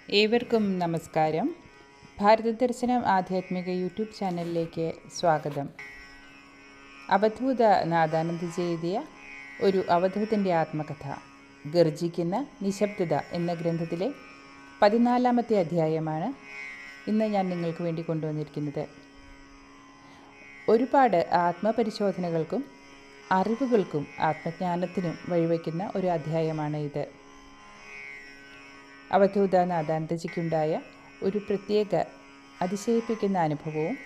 ഏവർക്കും നമസ്കാരം. ഭാരതദർശനം ആധ്യാത്മിക യൂട്യൂബ് ചാനലിലേക്ക് സ്വാഗതം. അവധൂത നാഥാനന്ദജി എഴുതിയ ഒരു അവധൂതൻ്റെ ആത്മകഥ ഗർജിക്കുന്ന നിശബ്ദത എന്ന ഗ്രന്ഥത്തിലെ 14-ാമത്തെ അധ്യായമാണ് ഇന്ന് ഞാൻ നിങ്ങൾക്ക് വേണ്ടി കൊണ്ടുവന്നിരിക്കുന്നത്. ഒരുപാട് ആത്മപരിശോധനകൾക്കും അറിവുകൾക്കും ആത്മജ്ഞാനത്തിനും വഴിവെക്കുന്ന ഒരു അധ്യായമാണ് ഇത്. അവധൂത നാഥാനന്ദജിക്കുണ്ടായ ഒരു പ്രത്യേക അതിശയിപ്പിക്കുന്ന അനുഭവവും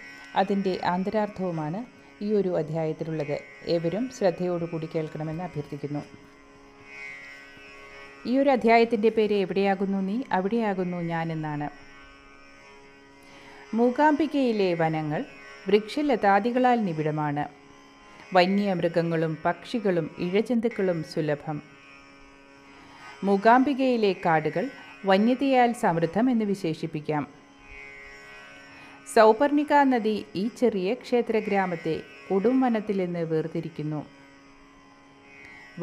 അതിൻ്റെ ആന്തരാർത്ഥവുമാണ് ഈ ഒരു അധ്യായത്തിലുള്ളത്. ഏവരും ശ്രദ്ധയോടുകൂടി കേൾക്കണമെന്ന് അഭ്യർത്ഥിക്കുന്നു. ഈ ഒരു അധ്യായത്തിൻ്റെ പേര് എവിടെയാകുന്നു നീ അവിടെയാകുന്നു ഞാൻ എന്നാണ്. മൂകാംബികയിലെ വനങ്ങൾ വൃക്ഷലതാദികളാൽ നിബിഡമാണ്. വന്യമൃഗങ്ങളും പക്ഷികളും ഇഴജന്തുക്കളും സുലഭം. മൂകാംബികയിലെ കാടുകൾ വന്യതയാൽ സമൃദ്ധം എന്ന് വിശേഷിപ്പിക്കാം. സൗപർണിക നദി ഈ ചെറിയ ക്ഷേത്രഗ്രാമത്തെ കൊടും വനത്തിൽ നിന്ന് വേർതിരിക്കുന്നു.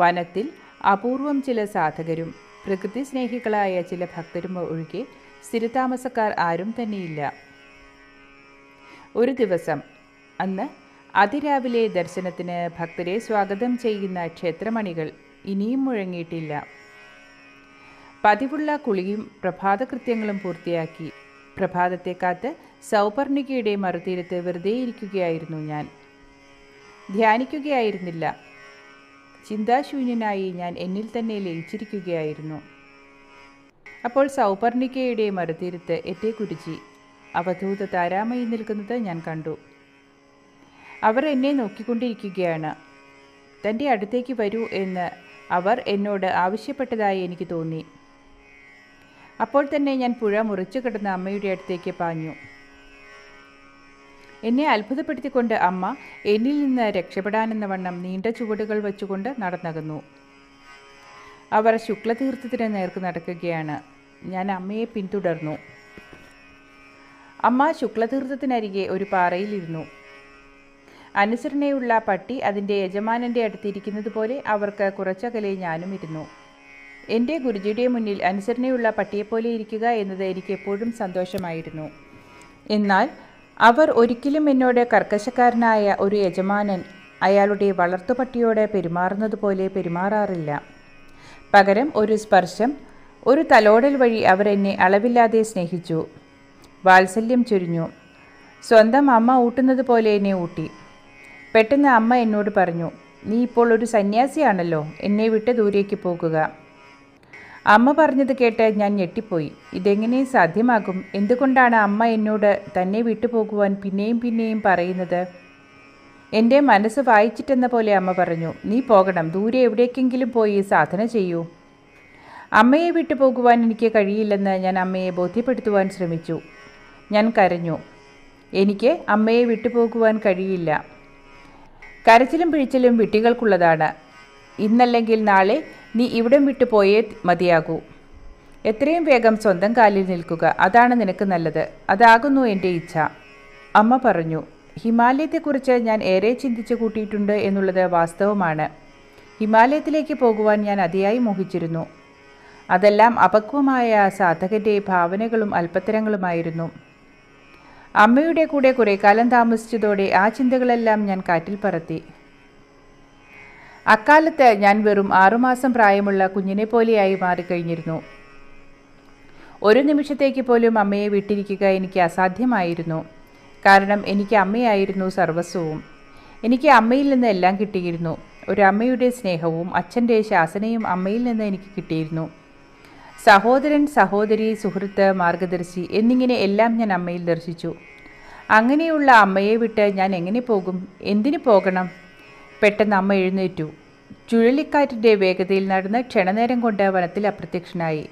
വനത്തിൽ അപൂർവം ചില സാധകരും പ്രകൃതി സ്നേഹികളായ ചില ഭക്തരും ഒഴികെ സ്ഥിരതാമസക്കാർ ആരും തന്നെയില്ല. ഒരു ദിവസം അന്ന് അതിരാവിലെ ദർശനത്തിന് ഭക്തരെ സ്വാഗതം ചെയ്യുന്ന ക്ഷേത്രമണികൾ ഇനിയും മുഴങ്ങിയിട്ടില്ല. പതിവുള്ള കുളിയും പ്രഭാതകൃത്യങ്ങളും പൂർത്തിയാക്കി പ്രഭാതത്തെ കാത്ത് സൗപർണികയുടെ മറുതീരത്ത് വെറുതെ ഇരിക്കുകയായിരുന്നു ഞാൻ. ധ്യാനിക്കുകയായിരുന്നില്ല. ചിന്താശൂന്യനായി ഞാൻ എന്നിൽ തന്നെ ലയിച്ചിരിക്കുകയായിരുന്നു. അപ്പോൾ സൗപർണികയുടെ മറുതീരത്ത് എന്നെ കുറിച്ച് അവധൂത താരാമയി നിൽക്കുന്നത് ഞാൻ കണ്ടു. അവർ എന്നെ നോക്കിക്കൊണ്ടിരിക്കുകയാണ്. തൻ്റെ അടുത്തേക്ക് വരൂ എന്ന് അവർ എന്നോട് ആവശ്യപ്പെട്ടതായി എനിക്ക് തോന്നി. അപ്പോൾ തന്നെ ഞാൻ പുഴ മുറിച്ചു കിടന്ന അമ്മയുടെ അടുത്തേക്ക് പാഞ്ഞു. എന്നെ അത്ഭുതപ്പെടുത്തിക്കൊണ്ട് അമ്മ എന്നിൽ നിന്ന് രക്ഷപ്പെടാനെന്ന വണ്ണം നീണ്ട ചുവടുകൾ വച്ചുകൊണ്ട് നടന്നകന്നു. അവർ ശുക്ലതീർത്ഥത്തിന് നേർക്ക് നടക്കുകയാണ്. ഞാൻ അമ്മയെ പിന്തുടർന്നു. അമ്മ ശുക്ലതീർത്ഥത്തിനരികെ ഒരു പാറയിലിരുന്നു. അനുസരണയുള്ള പട്ടി അതിൻ്റെ യജമാനൻ്റെ അടുത്തിരിക്കുന്നത് പോലെ അവർക്ക് കുറച്ചകലെ ഞാനും ഇരുന്നു. എൻ്റെ ഗുരുജിയുടെ മുന്നിൽ അനുസരണയുള്ള പട്ടിയെപ്പോലെ ഇരിക്കുക എന്നത് എനിക്ക് എപ്പോഴും സന്തോഷമായിരുന്നു. എന്നാൽ അവർ ഒരിക്കലും എന്നോട് കർക്കശക്കാരനായ ഒരു യജമാനൻ അയാളുടെ വളർത്തുപട്ടിയോട് പെരുമാറുന്നത് പോലെ പെരുമാറാറില്ല. പകരം ഒരു സ്പർശം, ഒരു തലോടൽ വഴി അവർ എന്നെ അളവില്ലാതെ സ്നേഹിച്ചു. വാത്സല്യം ചൊരിഞ്ഞു. സ്വന്തം അമ്മ ഊട്ടുന്നത് പോലെ എന്നെ ഊട്ടി. പെട്ടെന്ന് അമ്മ എന്നോട് പറഞ്ഞു, നീ ഇപ്പോൾ ഒരു സന്യാസിയാണല്ലോ, എന്നെ വിട്ട് ദൂരേക്ക് പോകുക. അമ്മ പറഞ്ഞത് കേട്ട് ഞാൻ ഞെട്ടിപ്പോയി. ഇതെങ്ങനെ സാധ്യമാകും? എന്തുകൊണ്ടാണ് അമ്മ എന്നോട് തന്നെ വിട്ടുപോകുവാൻ പിന്നെയും പിന്നെയും പറയുന്നത്? എൻ്റെ മനസ്സ് വായിച്ചിട്ടെന്ന പോലെ അമ്മ പറഞ്ഞു, നീ പോകണം, ദൂരെ എവിടേക്കെങ്കിലും പോയി സാധന ചെയ്യൂ. അമ്മയെ വിട്ടുപോകുവാൻ എനിക്ക് കഴിയില്ലെന്ന് ഞാൻ അമ്മയെ ബോധ്യപ്പെടുത്തുവാൻ ശ്രമിച്ചു. ഞാൻ കരഞ്ഞു. എനിക്ക് അമ്മയെ വിട്ടുപോകുവാൻ കഴിയില്ല. കരച്ചിലും പിഴിച്ചിലും വിട്ടികൾക്കുള്ളതാണ്. ഇന്നല്ലെങ്കിൽ നാളെ നീ ഇവിടം വിട്ടു പോയേ മതിയാകൂ. എത്രയും വേഗം സ്വന്തം കാലിൽ നിൽക്കുക, അതാണ് നിനക്ക് നല്ലത്. അതാകുന്നു എൻ്റെ ഇച്ഛ. അമ്മ പറഞ്ഞു, ഹിമാലയത്തെക്കുറിച്ച് ഞാൻ ഏറെ ചിന്തിച്ചു കൂട്ടിയിട്ടുണ്ട് എന്നുള്ളത് വാസ്തവമാണ്. ഹിമാലയത്തിലേക്ക് പോകുവാൻ ഞാൻ അതിയായി മോഹിച്ചിരുന്നു. അതെല്ലാം അപക്വമായ സാധകൻ്റെ ഭാവനകളും അല്പത്തരങ്ങളുമായിരുന്നു. അമ്മയുടെ കൂടെ കുറേ കാലം താമസിച്ചതോടെ ആ ചിന്തകളെല്ലാം ഞാൻ കാറ്റിൽ പറത്തി. അക്കാലത്ത് ഞാൻ വെറും 6 മാസം പ്രായമുള്ള കുഞ്ഞിനെ പോലെയായി മാറിക്കഴിഞ്ഞിരുന്നു. ഒരു നിമിഷത്തേക്ക് പോലും അമ്മയെ വിട്ടിരിക്കുക എനിക്ക് അസാധ്യമായിരുന്നു. കാരണം എനിക്ക് അമ്മയായിരുന്നു സർവസ്വവും. എനിക്ക് അമ്മയിൽ നിന്ന് എല്ലാം കിട്ടിയിരുന്നു. ഒരു അമ്മയുടെ സ്നേഹവും അച്ഛൻ്റെ ശാസനയും അമ്മയിൽ നിന്ന് എനിക്ക് കിട്ടിയിരുന്നു. സഹോദരൻ, സഹോദരി, സുഹൃത്ത്, മാർഗദർശി എന്നിങ്ങനെ എല്ലാം ഞാൻ അമ്മയിൽ ദർശിച്ചു. അങ്ങനെയുള്ള അമ്മയെ വിട്ട് ഞാൻ എങ്ങനെ പോകും? എന്തിനു പോകണം? പെട്ടെന്ന് അമ്മ എഴുന്നേറ്റു. ചുഴലിക്കാറ്റിൻ്റെ വേഗതയിൽ നടന്ന് ക്ഷണനേരം കൊണ്ട് വനത്തിൽ അപ്രത്യക്ഷനായി.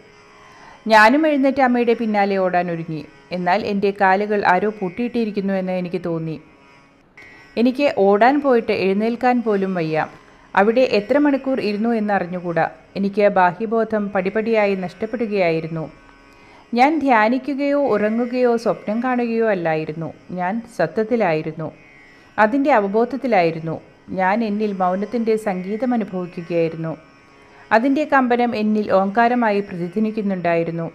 ഞാനും എഴുന്നേറ്റ് അമ്മയുടെ പിന്നാലെ ഓടാൻ ഒരുങ്ങി. എന്നാൽ എൻ്റെ കാലുകൾ ആരോ പൂട്ടിയിട്ടിരിക്കുന്നു എന്ന് എനിക്ക് തോന്നി. എനിക്ക് ഓടാൻ പോയിട്ട് എഴുന്നേൽക്കാൻ പോലും വയ്യ. അവിടെ എത്ര മണിക്കൂർ ഇരുന്നു എന്നറിഞ്ഞുകൂടാ. എനിക്ക് ബാഹ്യബോധം പടിപടിയായി നഷ്ടപ്പെടുകയായിരുന്നു. ഞാൻ ധ്യാനിക്കുകയോ ഉറങ്ങുകയോ സ്വപ്നം കാണുകയോ അല്ലായിരുന്നു. ഞാൻ സത്യത്തിലായിരുന്നു. അതിൻ്റെ അവബോധത്തിലായിരുന്നു. ഞാൻ എന്നിൽ മൗനത്തിൻ്റെ സംഗീതം അനുഭവിക്കുകയായിരുന്നു. അതിൻ്റെ കമ്പനം എന്നിൽ ഓങ്കാരമായി പ്രതിധ്വനിക്കുന്നുണ്ടായിരുന്നു.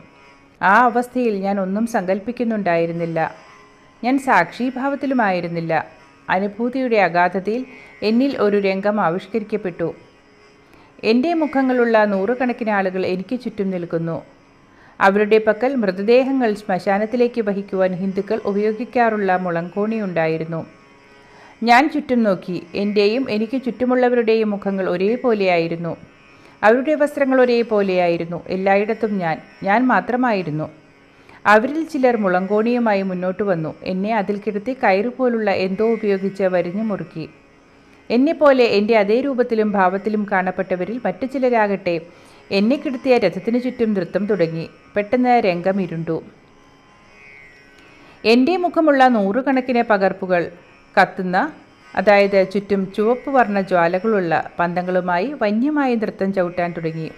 ആ അവസ്ഥയിൽ ഞാൻ ഒന്നും സങ്കല്പിക്കുന്നുണ്ടായിരുന്നില്ല. ഞാൻ സാക്ഷീഭാവത്തിലുമായിരുന്നില്ല. അനുഭൂതിയുടെ അഗാധതയിൽ എന്നിൽ ഒരു രംഗം ആവിഷ്കരിക്കപ്പെട്ടു. എൻ്റെ മുഖങ്ങളുള്ള നൂറുകണക്കിന് ആളുകൾ എനിക്ക് ചുറ്റും നിൽക്കുന്നു. അവരുടെ പക്കൽ മൃതദേഹങ്ങൾ ശ്മശാനത്തിലേക്ക് വഹിക്കുവാൻ ഹിന്ദുക്കൾ ഉപയോഗിക്കാറുള്ള മുളങ്കോണിയുണ്ടായിരുന്നു. ഞാൻ ചുറ്റും നോക്കി. എൻ്റെയും എനിക്ക് ചുറ്റുമുള്ളവരുടെയും മുഖങ്ങൾ ഒരേപോലെയായിരുന്നു. അവരുടെ വസ്ത്രങ്ങൾ ഒരേപോലെയായിരുന്നു. എല്ലായിടത്തും ഞാൻ മാത്രമായിരുന്നു. അവരിൽ ചിലർ മുളങ്കോണിയുമായി മുന്നോട്ട് വന്നു. എന്നെ അതിൽ കിടത്തി കയറുപോലുള്ള എന്തോ ഉപയോഗിച്ച് വരിഞ്ഞു മുറുക്കി. എന്നെപ്പോലെ എൻ്റെ അതേ രൂപത്തിലും ഭാവത്തിലും കാണപ്പെട്ടവരിൽ മറ്റു ചിലരാകട്ടെ എന്നെ കിടത്തിയ രഥത്തിനു ചുറ്റും നൃത്തം തുടങ്ങി. പെട്ടെന്ന് രംഗം ഇരുണ്ടു. എൻ്റെ മുഖമുള്ള നൂറുകണക്കിന് പകർപ്പുകൾ കത്തുന്ന, അതായത് ചുറ്റും ചുവപ്പ് വർണ്ണ ജ്വാലകളുള്ള പന്തങ്ങളുമായി വന്യമായി നൃത്തം ചവിട്ടാൻ തുടങ്ങി.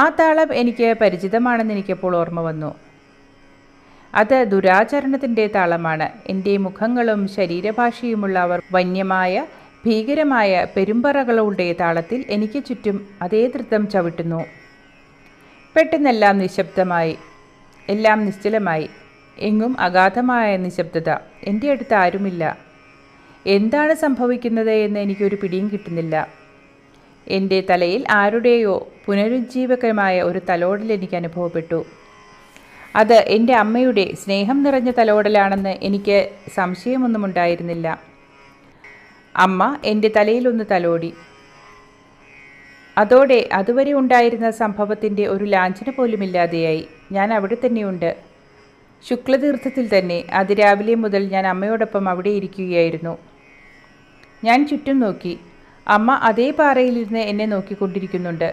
ആ താളം എനിക്ക് പരിചിതമാണെന്ന് എനിക്കപ്പോൾ ഓർമ്മ വന്നു. അത് ദുരാചരണത്തിൻ്റെ താളമാണ്. എൻ്റെ മുഖങ്ങളും ശരീരഭാഷയുമുള്ള അവർ വന്യമായ ഭീകരമായ പെരുമ്പറകളുടെ താളത്തിൽ എനിക്ക് ചുറ്റും അതേ നൃത്തം ചവിട്ടുന്നു. പെട്ടെന്നെല്ലാം നിശബ്ദമായി. എല്ലാം നിശ്ചലമായി. എങ്ങും അഗാധമായ നിശബ്ദത. എൻ്റെ അടുത്ത് ആരുമില്ല. എന്താണ് സംഭവിക്കുന്നത് എന്ന് എനിക്കൊരു പിടിയും കിട്ടുന്നില്ല. എൻ്റെ തലയിൽ ആരുടെയോ പുനരുജ്ജീവകരമായ ഒരു തലോടൽ എനിക്ക് അനുഭവപ്പെട്ടു. അത് എൻ്റെ അമ്മയുടെ സ്നേഹം നിറഞ്ഞ തലോടലാണെന്ന് എനിക്ക് സംശയമൊന്നും ഉണ്ടായിരുന്നില്ല. അമ്മ എൻ്റെ തലയിലൊന്ന് തലോടി. അതോടെ അതുവരെ ഉണ്ടായിരുന്ന സംഭവത്തിൻ്റെ ഒരു ലാഞ്ചന പോലുമില്ലാതെയായി. ഞാൻ അവിടെ തന്നെയുണ്ട്, ശുക്ലതീർത്ഥത്തിൽ തന്നെ. അതിരാവിലെ മുതൽ ഞാൻ അമ്മയോടൊപ്പം അവിടെ ഇരിക്കുകയായിരുന്നു. ഞാൻ ചുറ്റും നോക്കി. അമ്മ അതേ പാറയിലിരുന്ന് എന്നെ നോക്കിക്കൊണ്ടിരിക്കുന്നുണ്ട്.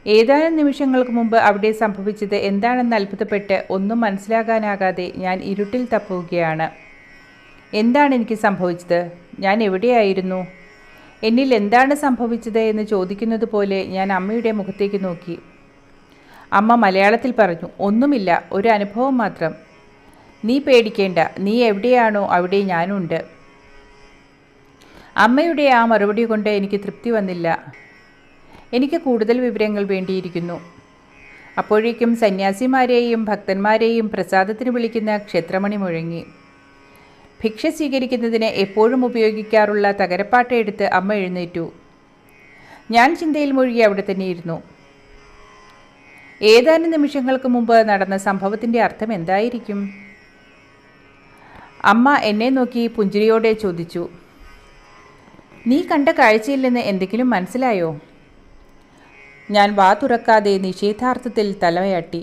ഏതാനും നിമിഷങ്ങൾക്ക് മുമ്പ് അവിടെ സംഭവിച്ചത് എന്താണെന്ന് അത്ഭുതപ്പെട്ട് ഒന്നും മനസ്സിലാകാനാകാതെ ഞാൻ ഇരുട്ടിൽ തപ്പുകയാണ്. എന്താണ് എനിക്ക് സംഭവിച്ചത്? ഞാൻ എവിടെയായിരുന്നു? എന്നിൽ എന്താണ് സംഭവിച്ചത് എന്ന് ചോദിക്കുന്നത് പോലെ ഞാൻ അമ്മയുടെ മുഖത്തേക്ക് നോക്കി. അമ്മ മലയാളത്തിൽ പറഞ്ഞു, ഒന്നുമില്ല, ഒരു അനുഭവം മാത്രം. നീ പേടിക്കേണ്ട, നീ എവിടെയാണോ അവിടെ ഞാനുണ്ട്. അമ്മയുടെ ആ മറുപടി കൊണ്ട് എനിക്ക് തൃപ്തി വന്നില്ല. എനിക്ക് കൂടുതൽ വിവരങ്ങൾ വേണ്ടിയിരിക്കുന്നു. അപ്പോഴേക്കും സന്യാസിമാരെയും ഭക്തന്മാരെയും പ്രസാദത്തിന് വിളിക്കുന്ന ക്ഷേത്രമണി മുഴങ്ങി. ഭിക്ഷ സ്വീകരിക്കുന്നതിന് എപ്പോഴും ഉപയോഗിക്കാറുള്ള തകരപ്പാട്ട എടുത്ത് അമ്മ എഴുന്നേറ്റു. ഞാൻ ചിന്തയിൽ മുഴുകി അവിടെ തന്നെ ഇരുന്നു. ഏതാനും നിമിഷങ്ങൾക്ക് മുമ്പ് നടന്ന സംഭവത്തിൻ്റെ അർത്ഥം എന്തായിരിക്കും? അമ്മ എന്നെ നോക്കി പുഞ്ചിരിയോടെ ചോദിച്ചു, നീ കണ്ട കാഴ്ചയിൽ നിന്ന് എന്തെങ്കിലും മനസ്സിലായോ? ഞാൻ വാ തുറക്കാതെ നിഷേധാർത്ഥത്തിൽ തലയാട്ടി.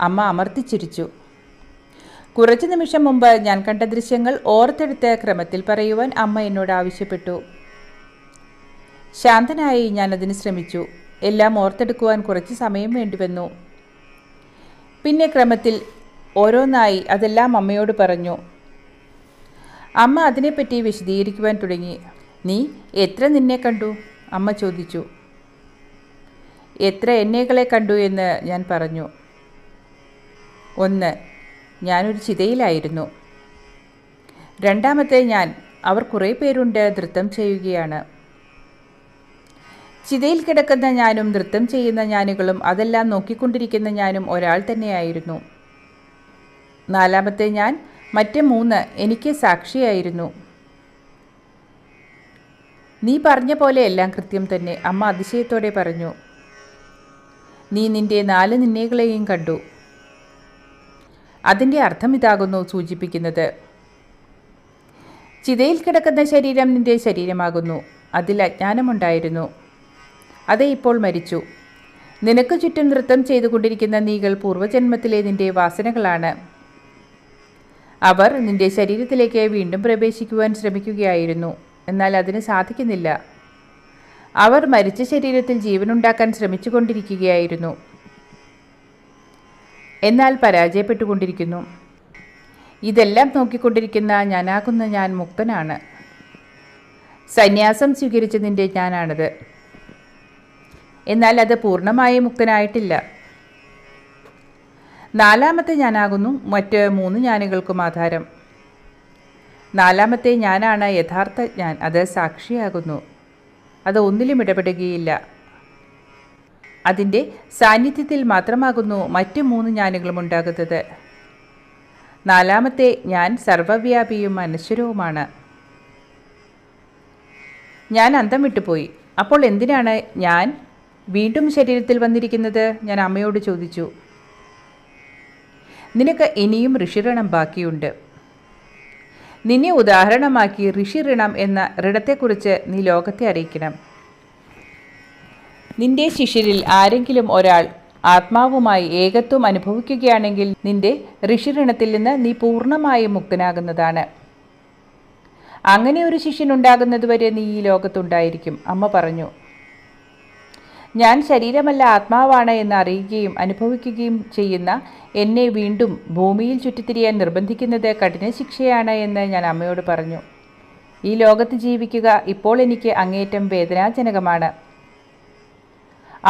അമ്മ അമർത്തിച്ചിരിച്ചു. കുറച്ചു നിമിഷം മുമ്പ് ഞാൻ കണ്ട ദൃശ്യങ്ങൾ ഓർത്തെടുത്ത് ക്രമത്തിൽ പറയുവാൻ അമ്മ എന്നോട് ആവശ്യപ്പെട്ടു. ശാന്തനായി ഞാനതിന് ശ്രമിച്ചു. എല്ലാം ഓർത്തെടുക്കുവാൻ കുറച്ച് സമയം വേണ്ടിവന്നു. പിന്നെ ക്രമത്തിൽ ഓരോന്നായി അതെല്ലാം അമ്മയോട് പറഞ്ഞു. അമ്മ അതിനെപ്പറ്റി വിശദീകരിക്കുവാൻ തുടങ്ങി. നീ എത്ര നിന്നെ കണ്ടു? അമ്മ ചോദിച്ചു. എത്ര എന്നെകളെ കണ്ടു എന്ന് ഞാൻ പറഞ്ഞു. 1, ഞാനൊരു ചിതയിലായിരുന്നു. 2, അവർ കുറേ പേരുണ്ട്, നൃത്തം ചെയ്യുകയാണ്. ചിതയിൽ കിടക്കുന്ന ഞാനും നൃത്തം ചെയ്യുന്ന ഞാനുകളും അതെല്ലാം നോക്കിക്കൊണ്ടിരിക്കുന്ന ഞാനും ഒരാൾ തന്നെയായിരുന്നു. 4, മറ്റ് 3 എനിക്ക് സാക്ഷിയായിരുന്നു. നീ പറഞ്ഞ പോലെ എല്ലാം കൃത്യം തന്നെ, അമ്മ അതിശയത്തോടെ പറഞ്ഞു. നീ നിന്റെ 4 നിന്നേകളെയും കണ്ടു. അതിൻ്റെ അർത്ഥം ഇതാകുന്നു സൂചിപ്പിക്കുന്നത്. ചിതയിൽ കിടക്കുന്ന ശരീരം നിന്റെ ശരീരമാകുന്നു. അതിൽ അജ്ഞാനമുണ്ടായിരുന്നു. അത് ഇപ്പോൾ മരിച്ചു. നിനക്ക് ചുറ്റും നൃത്തം ചെയ്തുകൊണ്ടിരിക്കുന്ന നീകൾ പൂർവ്വജന്മത്തിലെ നിന്റെ വാസനകളാണ്. അവർ നിന്റെ ശരീരത്തിലേക്ക് വീണ്ടും പ്രവേശിക്കുവാൻ ശ്രമിക്കുകയായിരുന്നു. എന്നാൽ അതിന് സാധിക്കുന്നില്ല. അവർ മരിച്ച ശരീരത്തിൽ ജീവനുണ്ടാക്കാൻ ശ്രമിച്ചുകൊണ്ടിരിക്കുകയായിരുന്നു. എന്നാൽ പരാജയപ്പെട്ടുകൊണ്ടിരിക്കുന്നു. ഇതെല്ലാം നോക്കിക്കൊണ്ടിരിക്കുന്ന ഞാനാകുന്ന ഞാൻ മുക്തനാണ്. സന്യാസം സ്വീകരിച്ച നിന്റെ ഞാനാണത്. എന്നാൽ അത് പൂർണ്ണമായി മുക്തനായിട്ടില്ല. 4 ഞാനാകുന്നു മറ്റ് 3 ഞാനുകൾക്കും ആധാരം. 4 ഞാനാണ് യഥാർത്ഥ ഞാൻ. അത് സാക്ഷിയാകുന്നു. അത് ഒന്നിലും ഇടപെടുകയില്ല. അതിൻ്റെ സാന്നിധ്യത്തിൽ മാത്രമാകുന്നു മറ്റു 3 ഞാനുകളും ഉണ്ടാകുന്നത്. 4ാമത്തെ ഞാൻ സർവവ്യാപിയും അനശ്വരവുമാണ്. ഞാൻ അന്തം വിട്ടുപോയി. അപ്പോൾ എന്തിനാണ് ഞാൻ വീണ്ടും ശരീരത്തിൽ വന്നിരിക്കുന്നത്? ഞാൻ അമ്മയോട് ചോദിച്ചു. നിനക്ക് ഇനിയും ഋഷിഋണം ബാക്കിയുണ്ട്. നിന്നെ ഉദാഹരണമാക്കി ഋഷിഋണം എന്ന ഋണത്തെക്കുറിച്ച് നീ ലോകത്തെ അറിയിക്കണം. നിന്റെ ശിഷ്യരിൽ ആരെങ്കിലും ഒരാൾ ആത്മാവുമായി ഏകത്വം അനുഭവിക്കുകയാണെങ്കിൽ നിന്റെ ഋഷിഋണത്തിൽ നിന്ന് നീ പൂർണ്ണമായും മുക്തനാകുന്നതാണ്. അങ്ങനെ ഒരു ശിഷ്യനുണ്ടാകുന്നതുവരെ നീ ഈ ലോകത്തുണ്ടായിരിക്കും. അമ്മ പറഞ്ഞു. ഞാൻ ശരീരമല്ല ആത്മാവാണ് എന്ന് അറിയുകയും അനുഭവിക്കുകയും ചെയ്യുന്ന എന്നെ വീണ്ടും ഭൂമിയിൽ ചുറ്റിത്തിരിയാൻ നിർബന്ധിക്കുന്നത് കഠിന ശിക്ഷയാണ് എന്ന് ഞാൻ അമ്മയോട് പറഞ്ഞു. ഈ ലോകത്ത് ജീവിക്കുക ഇപ്പോൾ എനിക്ക് അങ്ങേയറ്റം വേദനാജനകമാണ്.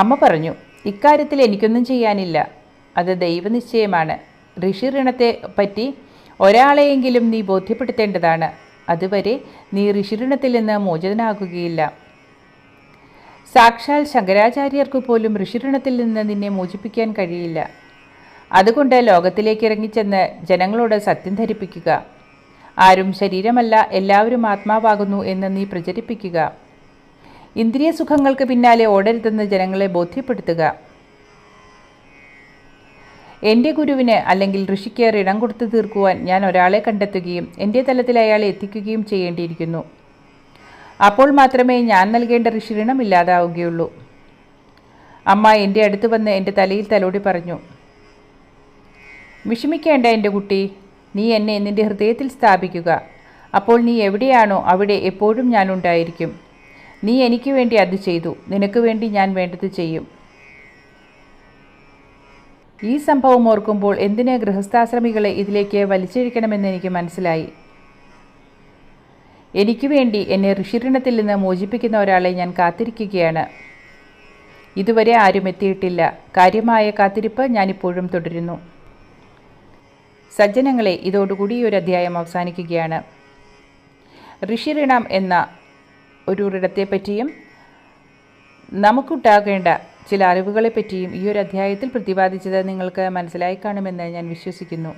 അമ്മ പറഞ്ഞു. ഇക്കാര്യത്തിൽ എനിക്കൊന്നും ചെയ്യാനില്ല. അത് ദൈവനിശ്ചയമാണ്. ഋഷിഋണത്തെ പറ്റി ഒരാളെയെങ്കിലും നീ ബോധ്യപ്പെടുത്തേണ്ടതാണ്. അതുവരെ നീ ഋഷിഋണത്തിൽ നിന്ന് മോചിതനാകുകയില്ല. സാക്ഷാൽ ശങ്കരാചാര്യർക്ക് പോലും ഋഷിഋണത്തിൽ നിന്ന് നിന്നെ മോചിപ്പിക്കാൻ കഴിയില്ല. അതുകൊണ്ട് ലോകത്തിലേക്ക് ഇറങ്ങിച്ചെന്ന് ജനങ്ങളോട് സത്യം ധരിപ്പിക്കുക. ആരും ശരീരമല്ല, എല്ലാവരും ആത്മാവാകുന്നു എന്ന് നീ പ്രചരിപ്പിക്കുക. ഇന്ദ്രിയ സുഖങ്ങൾക്ക് പിന്നാലെ ഓടരുതെന്ന് ജനങ്ങളെ ബോധ്യപ്പെടുത്തുക. എൻ്റെ ഗുരുവിന് അല്ലെങ്കിൽ ഋഷിക്ക് ഋണം കൊടുത്തു തീർക്കുവാൻ ഞാൻ ഒരാളെ കണ്ടെത്തുകയും എൻ്റെ തലത്തിൽ അയാളെ എത്തിക്കുകയും ചെയ്യേണ്ടിയിരിക്കുന്നു. അപ്പോൾ മാത്രമേ ഞാൻ നൽകേണ്ട ഋഷിഋണം ഇല്ലാതാവുകയുള്ളൂ. അമ്മ എൻ്റെ അടുത്ത് വന്ന് എൻ്റെ തലയിൽ തലോടി പറഞ്ഞു. വിഷമിക്കേണ്ട എൻ്റെ കുട്ടി, നീ എന്നെ നിൻ്റെ ഹൃദയത്തിൽ സ്ഥാപിക്കുക. അപ്പോൾ നീ എവിടെയാണോ അവിടെ എപ്പോഴും ഞാനുണ്ടായിരിക്കും. നീ എനിക്ക് വേണ്ടി അത് ചെയ്തു, നിനക്ക് വേണ്ടി ഞാൻ വേണ്ടത് ചെയ്യും. ഈ സംഭവം ഓർക്കുമ്പോൾ എന്തിന് ഗൃഹസ്ഥാശ്രമികളെ ഇതിലേക്ക് വലിച്ചിഴിക്കണമെന്ന് എനിക്ക് മനസ്സിലായി. എനിക്ക് വേണ്ടി എന്നെ ഋഷിഋണത്തിൽ നിന്ന് മോചിപ്പിക്കുന്ന ഒരാളെ ഞാൻ കാത്തിരിക്കുകയാണ്. ഇതുവരെ ആരും എത്തിയിട്ടില്ല. കാര്യമായ കാത്തിരിപ്പ് ഞാനിപ്പോഴും തുടരുന്നു. സജ്ജനങ്ങളെ, ഇതോടുകൂടി ഒരു അധ്യായം അവസാനിക്കുകയാണ്. ഋഷിഋണം എന്ന ഒരു ഋണത്തെപ്പറ്റിയും നമുക്കുണ്ടാകേണ്ട ചില അറിവുകളെപ്പറ്റിയും ഈ ഒരു അധ്യായത്തിൽ പ്രതിപാദിച്ചത് നിങ്ങൾക്ക് മനസ്സിലായി കാണുമെന്ന് ഞാൻ വിശ്വസിക്കുന്നു.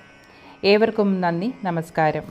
ഏവർക്കും നന്ദി, നമസ്കാരം.